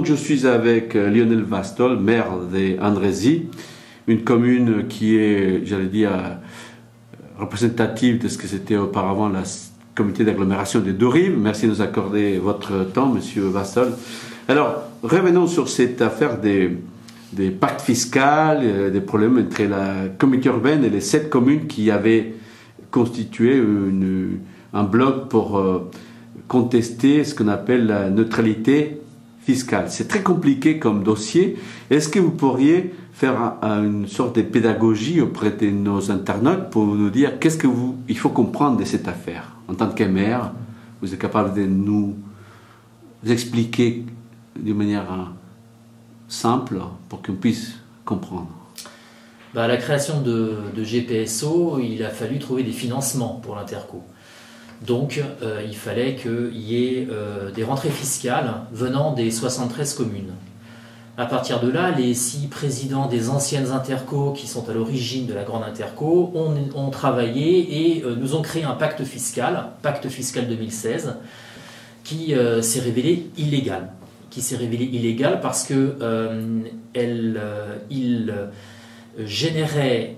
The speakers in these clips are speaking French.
Donc je suis avec Lionel Vastol, maire d'Andrézy, une commune qui est, j'allais dire, représentative de ce que c'était auparavant la comité d'agglomération des Deux-Rives. Merci de nous accorder votre temps, Monsieur Vastol. Alors, revenons sur cette affaire des pactes fiscaux, des problèmes entre la communauté urbaine et les 7 communes qui avaient constitué un bloc pour contester ce qu'on appelle la neutralité fiscale. C'est très compliqué comme dossier. Est-ce que vous pourriez faire une sorte de pédagogie auprès de nos internautes pour nous dire qu'est-ce il faut comprendre de cette affaire? En tant que maire, vous êtes capable de nous expliquer d'une manière simple pour qu'on puisse comprendre. À la création de GPSO, il a fallu trouver des financements pour l'Interco. Donc il fallait qu'il y ait des rentrées fiscales venant des 73 communes. À partir de là, les 6 présidents des anciennes interco qui sont à l'origine de la grande interco ont travaillé et nous ont créé un pacte fiscal 2016, qui s'est révélé illégal. Parce que il générait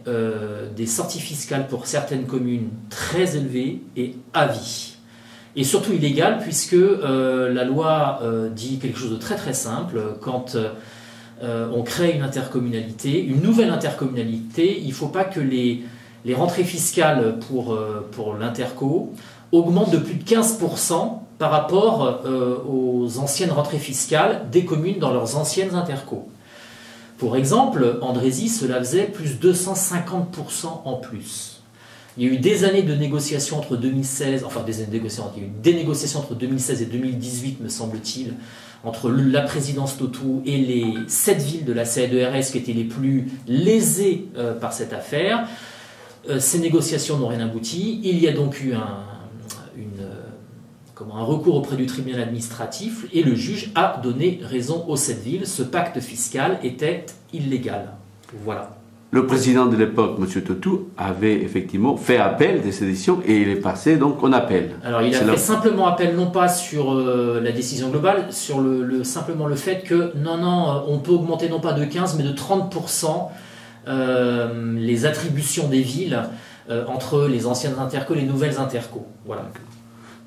des sorties fiscales pour certaines communes très élevées et à vie. Et surtout illégal puisque la loi dit quelque chose de très très simple. Quand on crée une intercommunalité, une nouvelle intercommunalité, il ne faut pas que les rentrées fiscales pour l'interco augmentent de plus de 15% par rapport aux anciennes rentrées fiscales des communes dans leurs anciennes intercos. Pour exemple, Andrézy, cela faisait plus 250% en plus. Il y a eu des années de négociations entre 2016, enfin des années de négociations, il y a eu des négociations entre 2016 et 2018, me semble-t-il, entre la présidence Tautou et les 7 villes de la CEDERS qui étaient les plus lésées par cette affaire. Ces négociations n'ont rien abouti. Il y a donc eu un recours auprès du tribunal administratif et le juge a donné raison aux 7 villes. Ce pacte fiscal était illégal. Voilà. Le président de l'époque, M. Tautou, avait effectivement fait appel de ces décisions et il est passé donc en appel. Alors il a fait simplement appel, non pas sur la décision globale, sur simplement le fait que on peut augmenter non pas de 15 mais de 30% les attributions des villes entre les anciennes interco et les nouvelles interco. Voilà.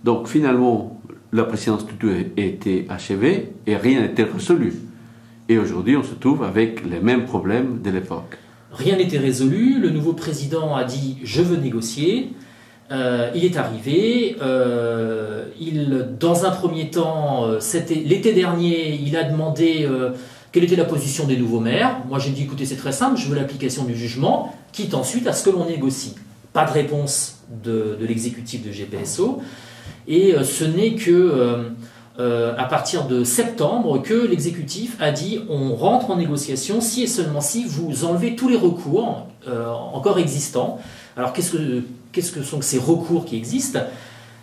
Donc finalement, la présidence Tautou a été achevée et rien n'était résolu. Et aujourd'hui, on se trouve avec les mêmes problèmes de l'époque. Rien n'était résolu, le nouveau président a dit « je veux négocier ». Il est arrivé, dans un premier temps, l'été dernier, il a demandé quelle était la position des nouveaux maires. Moi j'ai dit « écoutez, c'est très simple, je veux l'application du jugement, quitte ensuite à ce que l'on négocie ». Pas de réponse de l'exécutif de GPSO, et ce n'est que à partir de septembre que l'exécutif a dit on rentre en négociation si et seulement si vous enlevez tous les recours encore existants. Alors qu'est-ce que sont ces recours qui existent?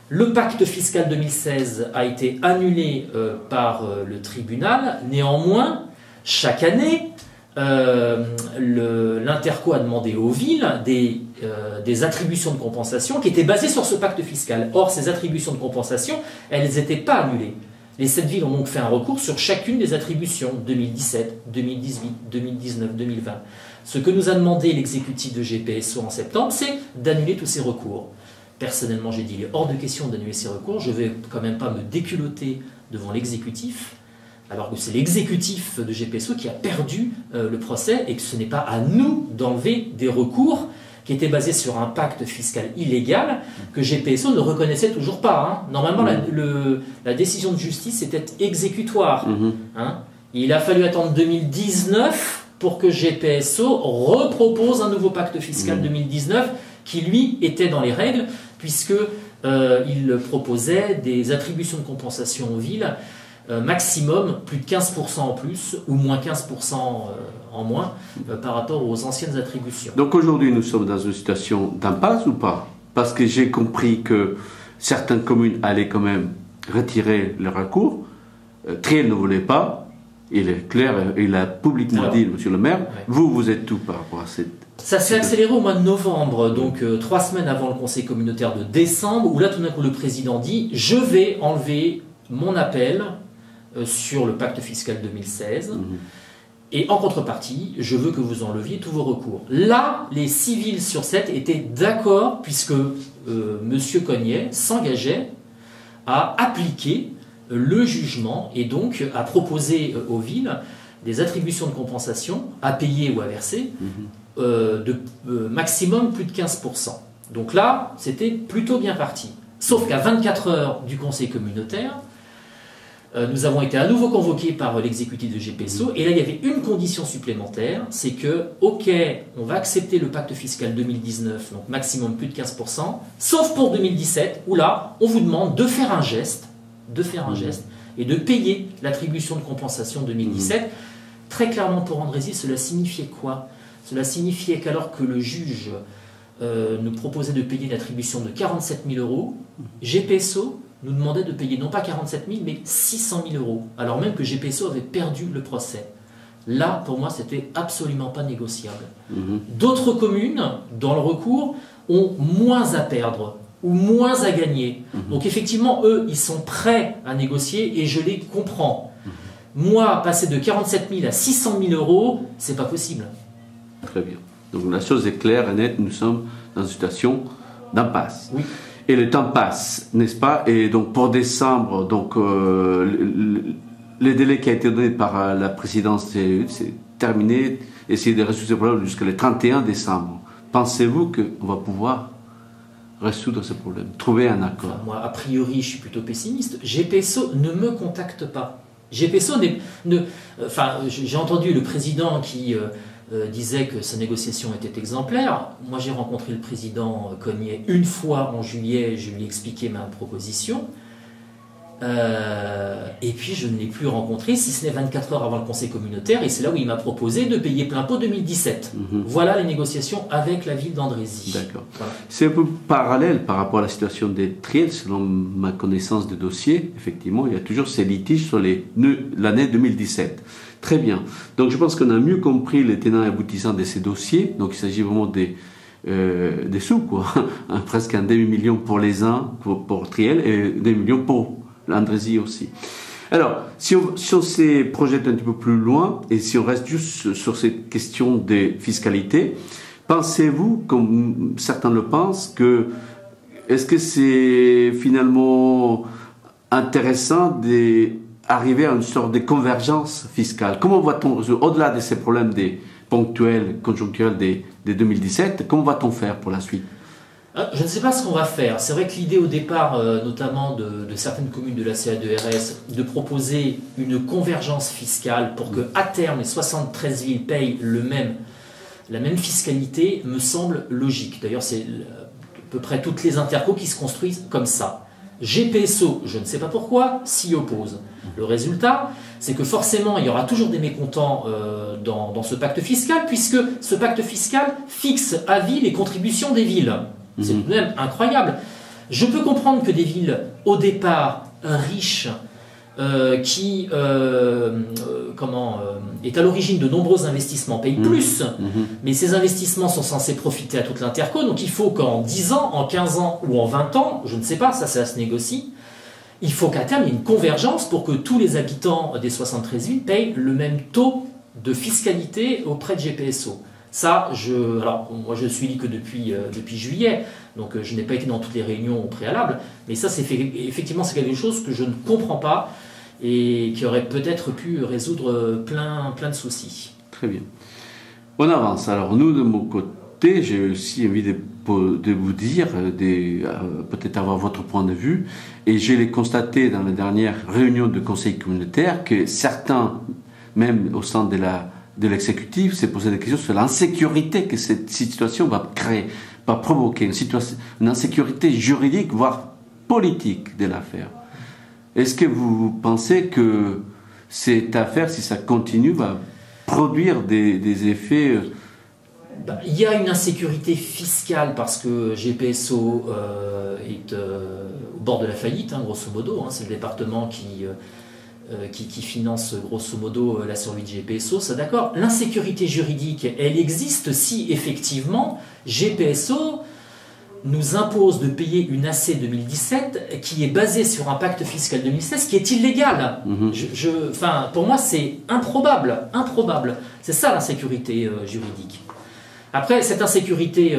Le pacte fiscal 2016 a été annulé par le tribunal. Néanmoins, chaque année, l'Interco a demandé aux villes des attributions de compensation qui étaient basées sur ce pacte fiscal. Or, ces attributions de compensation, elles n'étaient pas annulées. Les 7 villes ont donc fait un recours sur chacune des attributions 2017, 2018, 2019, 2020. Ce que nous a demandé l'exécutif de GPSO en septembre, c'est d'annuler tous ces recours. Personnellement, j'ai dit il est hors de question d'annuler ces recours. Je ne vais quand même pas me déculotter devant l'exécutif, alors que c'est l'exécutif de GPSO qui a perdu le procès et que ce n'est pas à nous d'enlever des recours qui étaient basés sur un pacte fiscal illégal que GPSO ne reconnaissait toujours pas. Hein. Normalement, la décision de justice était exécutoire. Hein. Il a fallu attendre 2019 pour que GPSO repropose un nouveau pacte fiscal 2019 qui, lui, était dans les règles, puisqu'il proposait des attributions de compensation aux villes maximum plus de 15% en plus ou moins 15% en moins par rapport aux anciennes attributions. Donc aujourd'hui nous sommes dans une situation d'impasse ou pas? Parce que j'ai compris que certaines communes allaient quand même retirer le recours, Triel ne voulait pas, il est clair, il a publiquement dit, monsieur le maire, vous êtes tout par rapport à cette... Ça s'est accéléré au mois de novembre, donc 3 semaines avant le conseil communautaire de décembre, où là tout d'un coup le président dit « je vais enlever mon appel ». sur le pacte fiscal 2016. Et en contrepartie, je veux que vous enleviez tous vos recours. Là, les 6 villes sur 7 étaient d'accord, puisque M. Cognet s'engageait à appliquer le jugement et donc à proposer aux villes des attributions de compensation à payer ou à verser de maximum plus de 15%. Donc là, c'était plutôt bien parti. Sauf qu'à 24 heures du conseil communautaire, nous avons été à nouveau convoqués par l'exécutif de GPSO, et là il y avait une condition supplémentaire, c'est que, ok, on va accepter le pacte fiscal 2019, donc maximum plus de 15%, sauf pour 2017, où là, on vous demande de faire un geste, et de payer l'attribution de compensation 2017. Très clairement pour Andrézy, cela signifiait quoi? Cela signifiait qu'alors que le juge nous proposait de payer une attribution de 47 000 euros, GPSO nous demandait de payer non pas 47 000, mais 600 000 euros, alors même que GPSO avait perdu le procès. Là, pour moi, c'était absolument pas négociable. D'autres communes, dans le recours, ont moins à perdre ou moins à gagner. Donc effectivement, eux, ils sont prêts à négocier et je les comprends. Moi, passer de 47 000 à 600 000 euros, c'est pas possible. Très bien. Donc la chose est claire et nette, nous sommes dans une situation d'impasse. Oui. Et le temps passe, n'est-ce pas? Et donc pour décembre, donc le délai qui a été donné par la présidence, c'est terminé. Essayer de résoudre ce problème jusqu'au 31 décembre. Pensez-vous qu'on va pouvoir résoudre ce problème, trouver un accord? Enfin, moi, a priori, je suis plutôt pessimiste. GPSO ne me contacte pas. GPSO j'ai entendu le président qui disait que sa négociation était exemplaire. Moi, j'ai rencontré le président Cognet une fois en juillet, je lui ai expliqué ma proposition. Et puis, je ne l'ai plus rencontré, si ce n'est 24 heures avant le conseil communautaire, et c'est là où il m'a proposé de payer plein pot 2017. Voilà les négociations avec la ville d'Andrézy. D'accord. Voilà. C'est un peu parallèle par rapport à la situation des Triels, selon ma connaissance des dossiers. Effectivement, il y a toujours ces litiges sur l'année 2017. Très bien. Donc, je pense qu'on a mieux compris les tenants et aboutissants de ces dossiers. Donc, il s'agit vraiment des sous, quoi. Presque un demi-million pour les uns, pour Triel, et 2 millions pour l'Andrézy aussi. Alors, si on se projette un petit peu plus loin, et si on reste juste sur cette question des fiscalités, pensez-vous, comme certains le pensent, est-ce que c'est finalement intéressant d'arriver à une sorte de convergence fiscale? Comment va-t-on, au-delà de ces problèmes ponctuels, conjoncturels de 2017, comment va-t-on faire pour la suite? Je ne sais pas ce qu'on va faire. C'est vrai que l'idée au départ, notamment de certaines communes de la CA2RS, de proposer une convergence fiscale pour que à terme les 73 villes payent la même fiscalité, me semble logique. D'ailleurs, c'est à peu près toutes les intercos qui se construisent comme ça. GPSO, je ne sais pas pourquoi, s'y oppose. Le résultat, c'est que forcément, il y aura toujours des mécontents dans ce pacte fiscal, puisque ce pacte fiscal fixe à vie les contributions des villes. C'est tout de même incroyable. Je peux comprendre que des villes, au départ, riches, qui est à l'origine de nombreux investissements, payent plus, mais ces investissements sont censés profiter à toute l'interco, donc il faut qu'en 10 ans, en 15 ans ou en 20 ans, je ne sais pas, ça se négocie, il faut qu'à terme il y ait une convergence pour que tous les habitants des 73 villes payent le même taux de fiscalité auprès de GPSO. Ça, alors moi je suis que depuis juillet, donc je n'ai pas été dans toutes les réunions au préalable, mais ça effectivement c'est quelque chose que je ne comprends pas et qui aurait peut-être pu résoudre plein de soucis. Très bien. On avance. Alors nous, de mon côté, j'ai aussi envie de vous dire, peut-être avoir votre point de vue, et j'ai constaté dans la dernière réunion de conseil communautaire que certains, même au sein de l'exécutif, s'est posé des questions sur l'insécurité que cette situation va créer, va provoquer, une insécurité juridique, voire politique de l'affaire. Est-ce que vous pensez que cette affaire, si ça continue, va produire des effets Il y a une insécurité fiscale parce que GPSO est au bord de la faillite, grosso modo. C'est le département qui finance grosso modo la survie de GPSO, ça d'accord. L'insécurité juridique, elle existe si effectivement GPSO nous impose de payer une AC 2017 qui est basée sur un pacte fiscal 2016 qui est illégal. Enfin, pour moi, c'est improbable. C'est ça l'insécurité juridique. Après, cette insécurité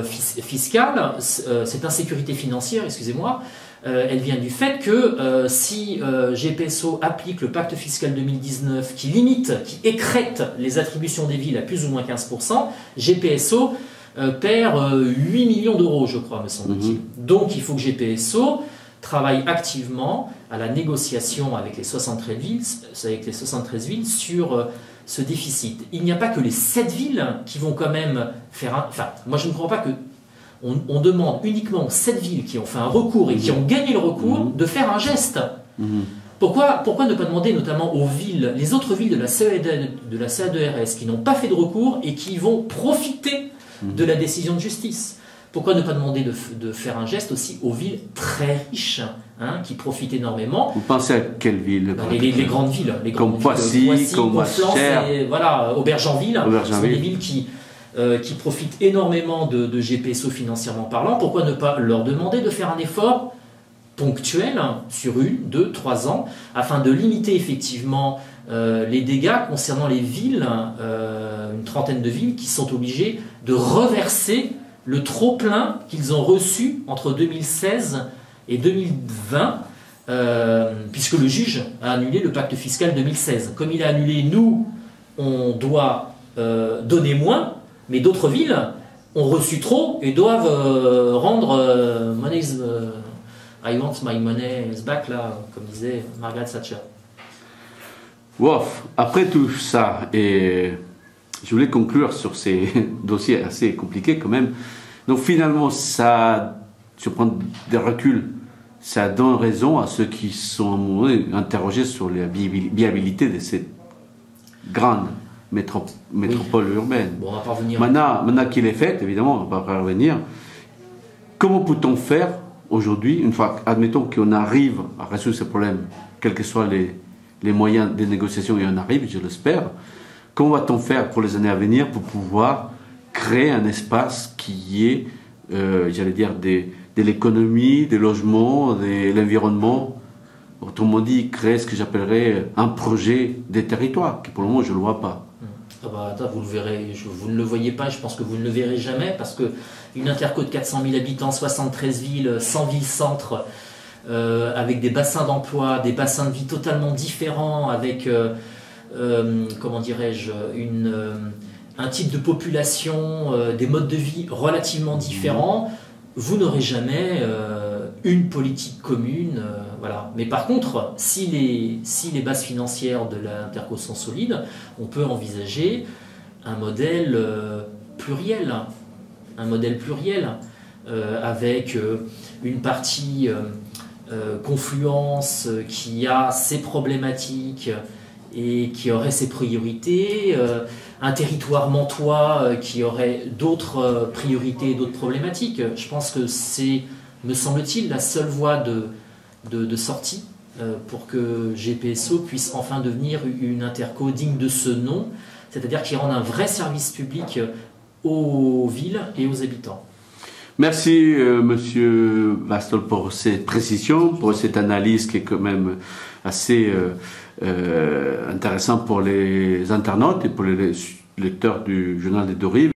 fiscale, cette insécurité financière, excusez-moi, elle vient du fait que si GPSO applique le pacte fiscal 2019 qui limite, qui écrète les attributions des villes à plus ou moins 15%, GPSO perd 8 millions d'euros, je crois, me semble-t-il. Donc il faut que GPSO travaille activement à la négociation avec les 73 villes sur ce déficit. Il n'y a pas que les 7 villes qui vont quand même faire un... Enfin, moi je ne crois pas que on demande uniquement aux 7 villes qui ont fait un recours et qui ont gagné le recours de faire un geste. Pourquoi ne pas demander notamment aux villes, les autres villes de la CA2RS qui n'ont pas fait de recours et qui vont profiter de la décision de justice? Pourquoi ne pas demander de faire un geste aussi aux villes très riches, qui profitent énormément? Vous pensez à quelles villes? Les grandes villes. Comme Poissy, comme Conflans, voilà, Aubergenville. Ce sont des villes qui profitent énormément de GPSO financièrement parlant. Pourquoi ne pas leur demander de faire un effort ponctuel sur 1, 2, 3 ans afin de limiter effectivement les dégâts concernant les villes, une trentaine de villes qui sont obligées de reverser le trop-plein qu'ils ont reçu entre 2016 et 2020, puisque le juge a annulé le pacte fiscal 2016. Comme il a annulé, nous, on doit donner moins, mais d'autres villes ont reçu trop et doivent rendre I want my money back, là, comme disait Margaret Thatcher. Wow. Après tout ça, et je voulais conclure sur ces dossiers assez compliqués quand même. Donc finalement, ça, je prends des reculs, ça donne raison à ceux qui sont à un moment donné interrogés sur la viabilité de cette grande métropole urbaine. Bon, on va pas revenir. Maintenant qu'il est fait, évidemment, on va pas revenir. Comment peut-on faire aujourd'hui, une fois, admettons qu'on arrive à résoudre ce problème, quels que soient les moyens de négociation, et on arrive, je l'espère, comment va-t-on faire pour les années à venir pour pouvoir créer un espace qui est, j'allais dire, de l'économie, des logements, de l'environnement, autrement dit, créer ce que j'appellerais un projet des territoires, qui pour le moment je ne le vois pas. Ah bah, attends, vous le verrez, vous ne le voyez pas, je pense que vous ne le verrez jamais, parce qu'une interco de 400 000 habitants, 73 villes, 100 villes-centres, avec des bassins d'emploi, des bassins de vie totalement différents, avec, comment dirais-je, un type de population, des modes de vie relativement différents, vous n'aurez jamais une politique commune. Voilà. Mais par contre, si les bases financières de l'Interco sont solides, on peut envisager un modèle pluriel. Avec une partie confluence qui a ses problématiques et qui aurait ses priorités, un territoire mantois qui aurait d'autres priorités et d'autres problématiques. Je pense que c'est, me semble-t-il, la seule voie de sortie pour que GPSO puisse enfin devenir une interco digne de ce nom, c'est-à-dire qui rende un vrai service public aux villes et aux habitants. Merci Monsieur Bastol pour cette précision, pour cette analyse qui est quand même assez intéressante pour les internautes et pour les lecteurs du journal des Deux Rives.